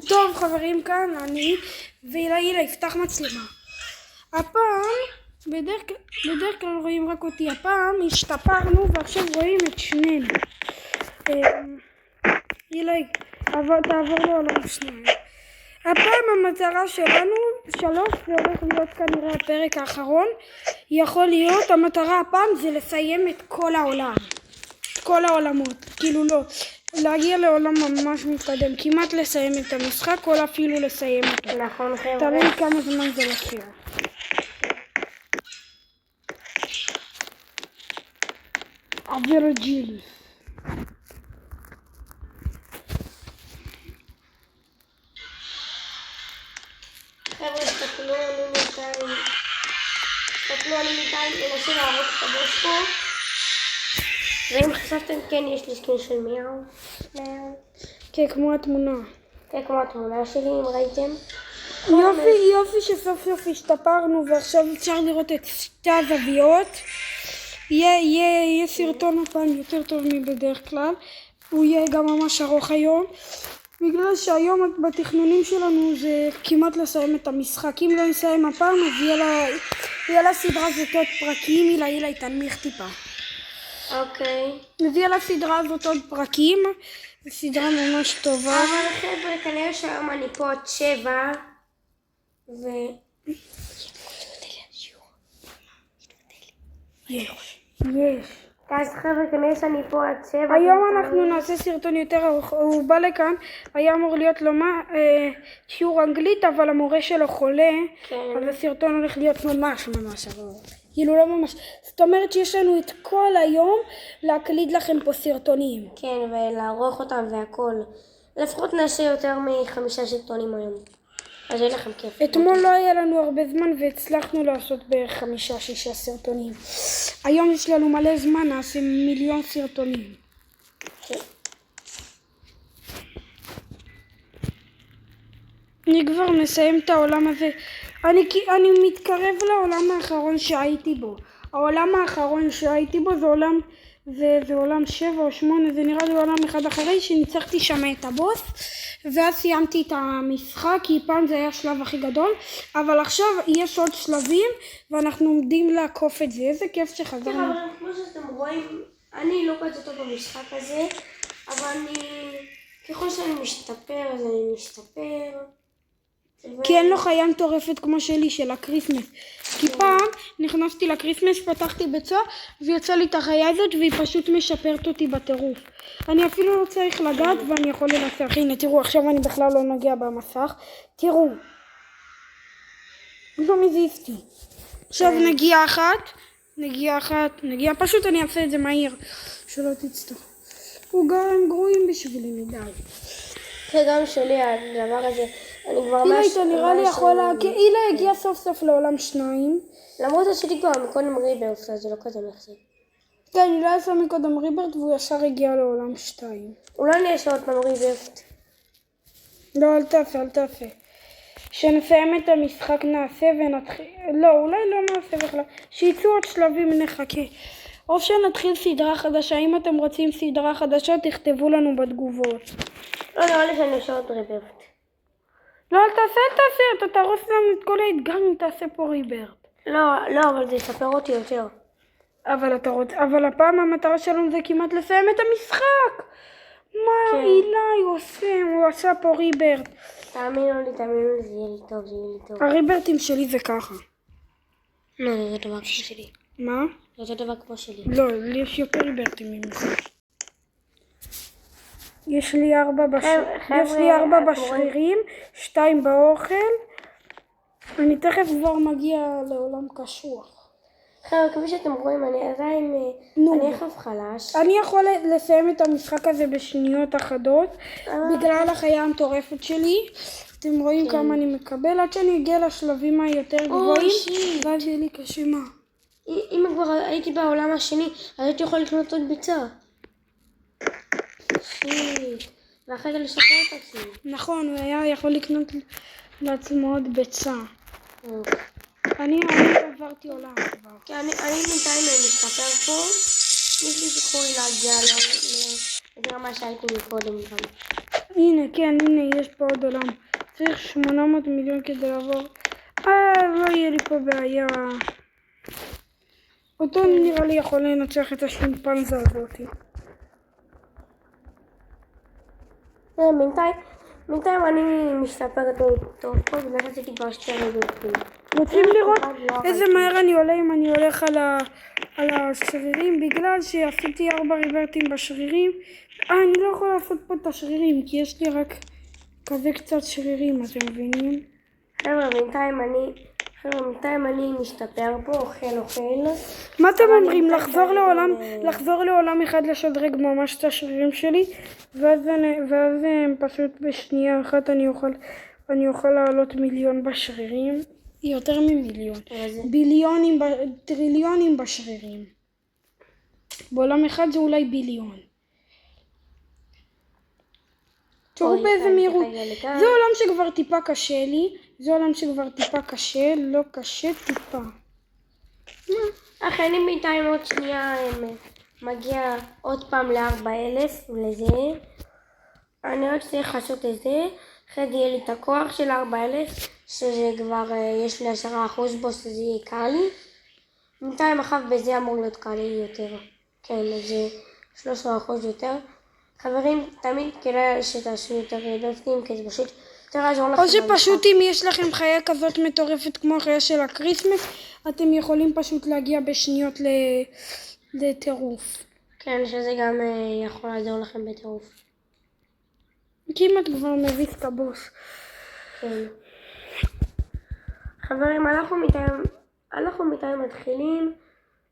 טוב חברים, כאן אני ואילה יפתח מצלמה. הפעם בדרך כלל רואים רק אותי, הפעם השתפרנו ועכשיו רואים את שנינו. אילה תעבור לעולם שניים. הפעם המטרה שלנו 3, זה הולך להיות כנראה הפרק האחרון. יכול להיות המטרה הפעם זה לסיים את כל העולם, את כל העולמות, כאילו לא להגיע לעולם ממש מתקדם, כמעט לסיים את המשחק או אפילו לסיים אותו. נכון חבר'ה. תראי כמה זמן זה לוקח. אברג'יל. חבר'ה, תסתכלו, אני בינתיים מנסה להרוג את הבוס פה. ואם חשבתם, כן, יש לי סקין של מיאו. כן, כמו התמונה. כן, כמו התמונה שלי, אם ראיתם. יופי שסוף סוף השתפרנו ועכשיו אפשר לראות את שתי הזוויות. יהיה סרטון הפעם יותר טוב מבדרך כלל. הוא יהיה גם ממש ארוך היום. בגלל שהיום בתכנונים שלנו זה כמעט לסיים את המשחק. אם לא נסיים הפעם אז יהיה לה סדרה זאת עוד פרקים. אילה תנמיך טיפה. אוקיי. אז יהיה לה סדרה הזאת עוד פרקים. זו סדרה ממש טובה. אבל חבר'ה, כנראה שהיום אני פה עד 7. יש. אז חבר'ה, כנראה שאני פה עד 7. היום אנחנו נעשה סרטון יותר ארוך. הוא בא לכאן, היה אמור להיות לו שיעור אנגלית, אבל המורה שלו חולה. כן. אז הסרטון הולך להיות ממש ארוך. כאילו לא ממש. זאת אומרת שיש לנו את כל היום להקליד לכם פה סרטונים. כן, ולערוך אותם והכל. לפחות נעשה יותר מ5 סרטונים היום. אז יהיה לכם כיף. אתמול לא היה לנו הרבה זמן והצלחנו לעשות בערך 5-6 סרטונים. היום יש לנו מלא זמן, נעשה 1,000,000 סרטונים. כן. אני כבר מסיים את העולם הזה. אני מתקרב לעולם האחרון שהייתי בו. העולם האחרון שהייתי בו זה עולם 7 או 8, זה נראה לי עולם אחד אחרי שניצחתי שם את הבוס, ואז סיימתי את המשחק, כי פעם זה היה השלב הכי גדול, אבל עכשיו יש עוד שלבים ואנחנו עומדים לעקוף את זה. איזה כיף שחזרנו. כן, אבל כמו שאתם רואים, אני לא כזה טוב במשחק הזה, אבל ככל שאני משתפר אז אני משתפר. כי אין לו חיה מטורפת כמו שלי, של הקריסמס. כי פעם נכנסתי לקריסמס, פתחתי ביצוע ויצא לי את החיה הזאת והיא פשוט משפרת אותי בטירוף. אני אפילו לא צריך לגעת ואני יכול לנסח. הנה תראו, עכשיו אני בכלל לא נוגע במסך. תראו. לא מזיזתי. עכשיו נגיעה, פשוט אני אעשה את זה מהיר. שלא תצטרך. הוא גם גרועים בשבילי מדי. גם שלי הדבר הזה, אני כבר אילה נראה לי יכולה, כי אילה הגיעה סוף סוף לעולם 2. למרות שעשיתי כבר מקודם ריברט, אז זה לא כזה מחזיק. כן, אילה עשה מקודם ריברט והוא ישר הגיע לעולם 2. אולי אני אעשה עוד פעם ריברט. לא, אל תעשה. כשנסיים את המשחק נעשה ונתחיל, לא, אולי לא נעשה בכלל. שיצאו עוד שלבים נחכה. או שנתחיל סדרה חדשה. אם אתם רוצים סדרה חדשה תכתבו לנו בתגובות. לא, נראה לי שאני אעשה עוד ריברט. לא, אל תעשה, אתה תרוס לנו את כל האתגר אם תעשה פה ריברט. לא, אבל זה יספר אותי יותר. אבל הפעם המטרה שלנו זה כמעט לסיים את המשחק. מה אילה הוא עשה פה ריברט. תאמינו לי, זה יהיה לי טוב, הריברטים שלי זה ככה. לא, זה אותו דבר כמו שלי. מה? זה אותו דבר כמו שלי. לא, לי יש יותר ריברטים ממך. יש לי 4 בשרירים, 2 באוכל. אני תכף כבר מגיע לעולם קשוח. חבר'ה, כפי שאתם רואים, אני עדיין, אני חף חלש. אני יכול לסיים את המשחק הזה בשניות אחדות, בגלל החיה המטורפת שלי. אתם רואים כמה אני מקבל, עד שאני אגיע לשלבים היותר גבוהים, ואז יהיה לי קשה מה. אם כבר הייתי בעולם השני, אז הייתי יכול לקנות עוד ביצה. ואחרי זה לשפר את עצמי. נכון, הוא היה יכול לקנות לעצמו עוד ביצה. אני עברתי עולם כבר. כי אני בינתיים משתפר פה. יש לי סיכוי להגיע לרמה שהייתי מקודם גם. הנה, כן, הנה, יש פה עוד עולם. צריך 800 מיליון כדי לעבור. לא יהיה לי פה בעיה. אותו נראה לי יכול לנצח את השימפנזה הזאתי. בינתיים אני משתפרת טוב פה, בגלל רציתי כבר 2 רגעים. רוצים לראות איזה מהר אני עולה אם אני הולך על השרירים? בגלל שעשיתי 4 ריברטים בשרירים. אני לא יכול לעשות פה את השרירים כי יש לי רק כזה קצת שרירים, אתם מבינים? חבר'ה, בינתיים אני משתפר פה, אוכל. מה אתם אומרים? לחזור לעולם אחד לשדרג ממש את השרירים שלי, ואז פשוט בשנייה אחת אני אוכל לעלות מיליון בשרירים. יותר ממיליון. טריליונים בשרירים. בעולם אחד זה אולי ביליון. תראו באיזה מהירות. זה עולם שכבר טיפה קשה לי. לא קשה טיפה. אחרי אני בינתיים עוד שנייה מגיע עוד פעם ל-4,000 לזה. אני רק צריך לעשות את זה. אחרי זה יהיה לי את הכוח של 4,000, שזה כבר יש לי 10% בו, שזה יהיה קל לי. בינתיים אחר בזה אמור להיות קל לי יותר. כן, זה 13% יותר. חברים, תמיד כדאי שתעשו יותר ריברטים, כי זה פשוט יותר יעזור לכם. או שפשוט אם יש לכם חיה כזאת מטורפת כמו החיה של הקריסמס, אתם יכולים פשוט להגיע בשניות לטירוף. כן, שזה גם יכול לעזור לכם בטירוף. כמעט כבר מביס את הבוס. כן. חברים, אנחנו בינתיים מתחילים.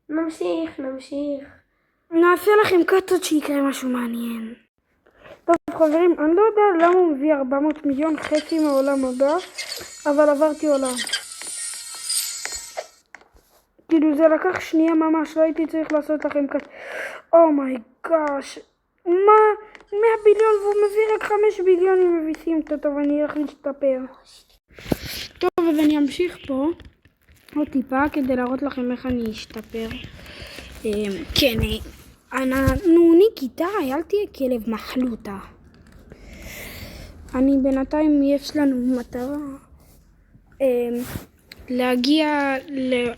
נמשיך. נעשה לכם קאטות שיקרה משהו מעניין. טוב חברים, אני לא יודע למה הוא מביא 400 מיליון, חצי מהעולם הבא, אבל עברתי עולם. כאילו זה לקח שנייה ממש, לא הייתי צריך לעשות לכם קאט. אומייגאש, מה? 100 ביליון והוא מביא רק 5 ביליונים מביסים אותו. טוב, אני אלך להשתפר. טוב, אז אני אמשיך פה עוד טיפה כדי להראות לכם איך אני אשתפר. כן, נוניק איתי, אל תהיה כלב מחלוטה. בינתיים יש לנו מטרה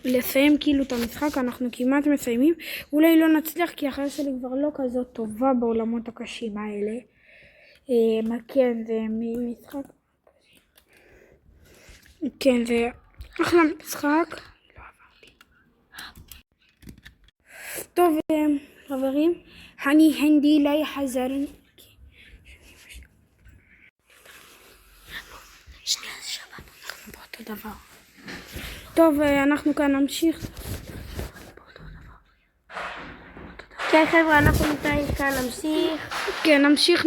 לסיים כאילו את המשחק. אנחנו כמעט מסיימים, אולי לא נצליח כי החיה שלי כבר לא כזאת טובה בעולמות הקשים האלה. כן, זה משחק, כן, זה אחלה משחק. טוב חברים, אני הנדי לא יחזרן. שנייה, זה שבת, אנחנו באותו דבר. טוב, אנחנו כאן נמשיך. כן חבר'ה, אנחנו בינתיים כאן נמשיך. כן, נמשיך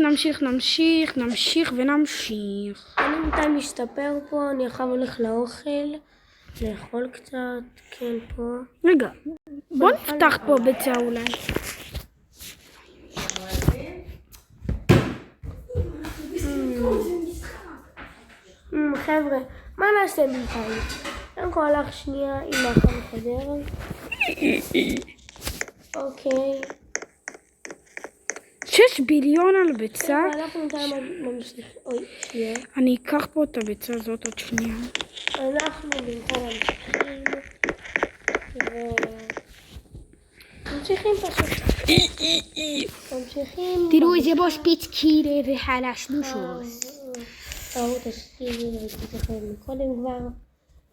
ונמשיך. אני בינתיים משתפר פה, אני עכשיו הולך לאכול קצת, כן פה. רגע, בוא נפתח פה ביצה אולי. חבר'ה, מה נעשה בינתיים? קודם כל הלך שנייה עם האחר מחדר. אוקיי. 6 ביליון על ביצה. אנחנו בינתיים נמשיך. אוי, שנייה. אני אקח פה את הביצה הזאת עוד שנייה. אנחנו בינתיים ממשיכים פשוט. ממשיכים. תראו איזה בוס פיצקירי וחלש נושוס. תראו תשקיעי, הייתי צריכה מקודם כבר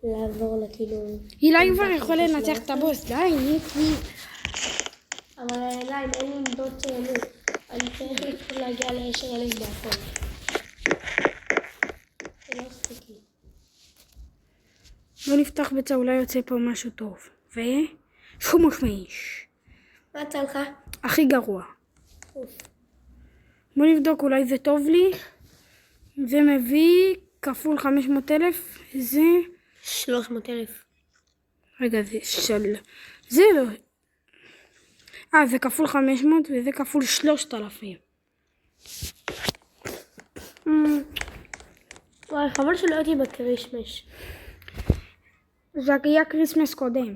לעבור לכאילו. אילי כבר יכול לנצח את הבוס, די, ניקי. אבל אין לי עמדות ציינות. אני צריך להגיע ל10,000 בהכל. זה לא ספקי. בוא נפתח ביצה, אולי יוצא פה משהו טוב. שום משמיש. מה יצא לך? הכי גרוע. בוא נבדוק, אולי זה טוב לי. זה מביא כפול 500,000. זה 300,000. רגע, זה לא. זה כפול 500 וזה כפול 3,000. וואי, חבל שלא הייתי בקריסמס. זה היה קריסמס קודם.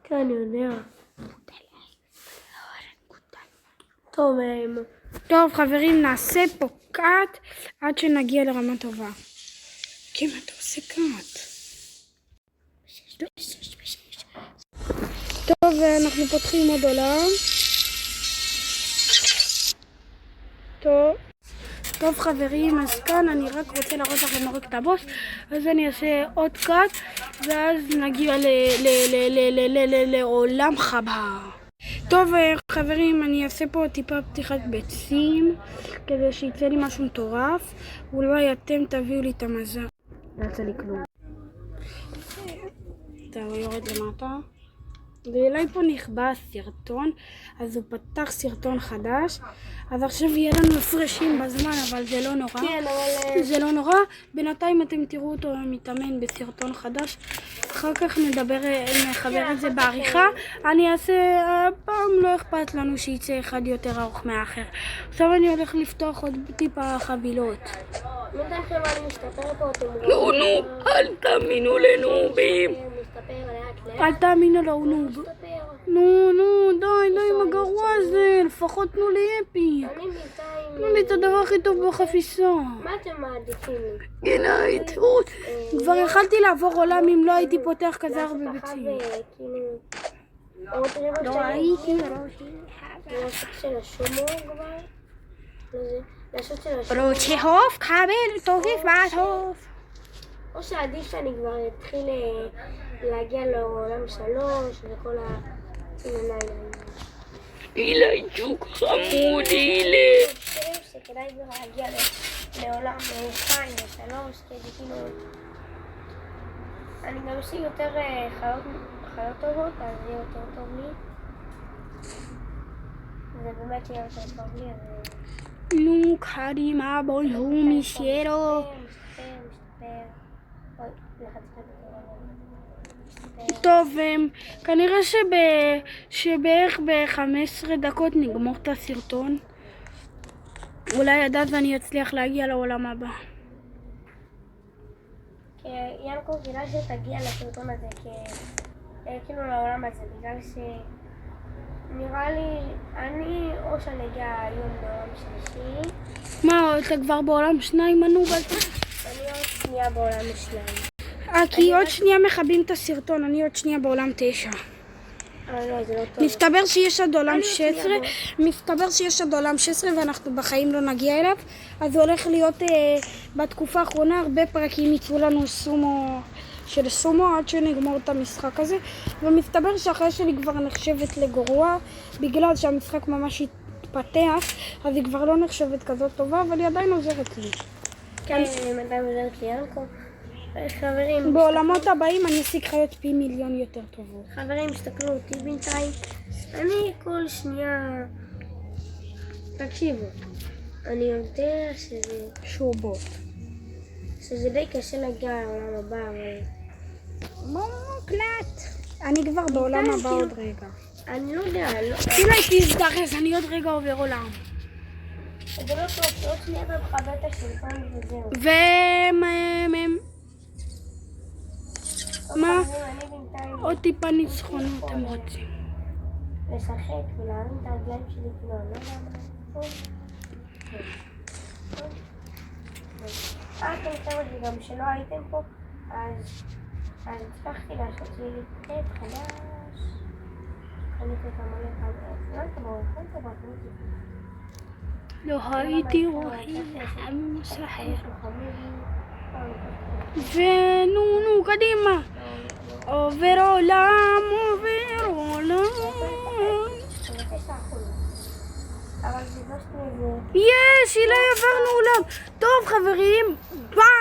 כן, אני יודע. טוב, טוב חברים, נעשה פה קאט עד שנגיע לרמה טובה. קים, אתה עושה קאט. טוב, אנחנו פותחים עוד עולם. טוב חברים, אז כאן אני רק רוצה להראות לכם רק את הבוס, אז אני אעשה עוד קאט ואז נגיע לעולם חבר. טוב חברים, אני אעשה פה טיפה פתיחת ביצים כדי שיצא לי משהו מטורף. אולי אתם תביאו לי את המזל. לא יצא לי כלום. טוב, יורד למטה. ואולי פה נכבה הסרטון, אז הוא פתח סרטון חדש. אז עכשיו יהיה לנו הפרשים בזמן, אבל זה לא נורא. כן, אבל... זה לא נורא. בינתיים אתם תראו אותו מתאמן בסרטון חדש. אחר כך נחבר את זה בעריכה. אני אעשה... פעם לא אכפת לנו שייצא אחד יותר ארוך מהאחר. עכשיו אני הולך לפתוח עוד טיפה חבילות. בינתיים חבר'ה, אני משתפר פה, אתם נו, אל תאמינו לנובים. משתפר לאט לאט. אל תאמינו לנוב. נו, די עם הגרוע הזה, לפחות תנו לי אפי. אני בינתיים... תנו לי את הדבר הכי טוב בחפיסה. מה אתם מעדיפים לי? הנה ההתפות. כבר יכלתי לעבור עולם אם לא הייתי פותח כזה הרבה ביצים. לא הייתי. לעשות של השומו כבר? לעשות של השומו? רוצ'הוף, קבל, תוסיף מעטוף. או שעדיף שאני כבר אתחיל להגיע לעולם 3 וכל הציוניים. אילי ג'וק חמוד, אילי. אני חושב שכדאי כבר להגיע לעולם 2 ו3 כדי כאילו... אני גם עושה יותר חיות טובות, אז זה יהיה יותר טוב לי. זה באמת יהיה יותר טוב לי, אז... נו, קדימה, בונז'ור מישיירו. משתפר. אוי, טוב, כנראה שבערך ב-15 דקות נגמור את הסרטון. אולי עד אז אני אצליח להגיע לעולם הבא. ינקו, כדאי שתגיע לסרטון הזה, כאילו לעולם הזה, בגלל ש... נראה לי, אני או שאני אגיע היום לעולם שלישי. מה, אתה כבר בעולם 2 מנוב? אני עוד שנייה בעולם 2. כי עוד שנייה מכבים את הסרטון, אני עוד שנייה בעולם 9. לא, זה לא טוב. מסתבר שיש עד עולם 16 ואנחנו בחיים לא נגיע אליו. אז זה הולך להיות בתקופה האחרונה הרבה פרקים יצאו לנו סומו עד שנגמור את המשחק הזה. ומסתבר שהחיה שלי כבר נחשבת לגרוע בגלל שהמשחק ממש התפתח, אז היא כבר לא נחשבת כזאת טובה, אבל היא עדיין עוזרת לי. כן, עדיין עוזרת לי ינקו. חברים, בעולמות הבאים אני אשיג חיות פי מיליון יותר טובות. חברים, תסתכלו אותי בינתיים. אני כל שנייה... תקשיבו, אני יודע שזה די קשה להגיע לעולם הבא, אבל... מוקלט. אני כבר בעולם הבא עוד רגע. אני לא יודע, אולי תזדרז, אני עוד רגע עובר עולם. זה לא טוב, שעוד שנייה אתה מכבה את השלטון וזהו. מה? אני בינתיים עוד טיפה ניצחונות אתם רוצים. לשחק ולהרים את הרגליים שלי כאילו, אני לא יודע מה. אתם חבר'ה, וגם שלא הייתם פה, אז הצלחתי לעשות לי קטע חדש. קניתי את המלא חדש. לא הייתם בו, לא הייתי רואה סחר. ונו, קדימה. עובר עולם. יש, אולי עברנו עולם. טוב חברים, ביי.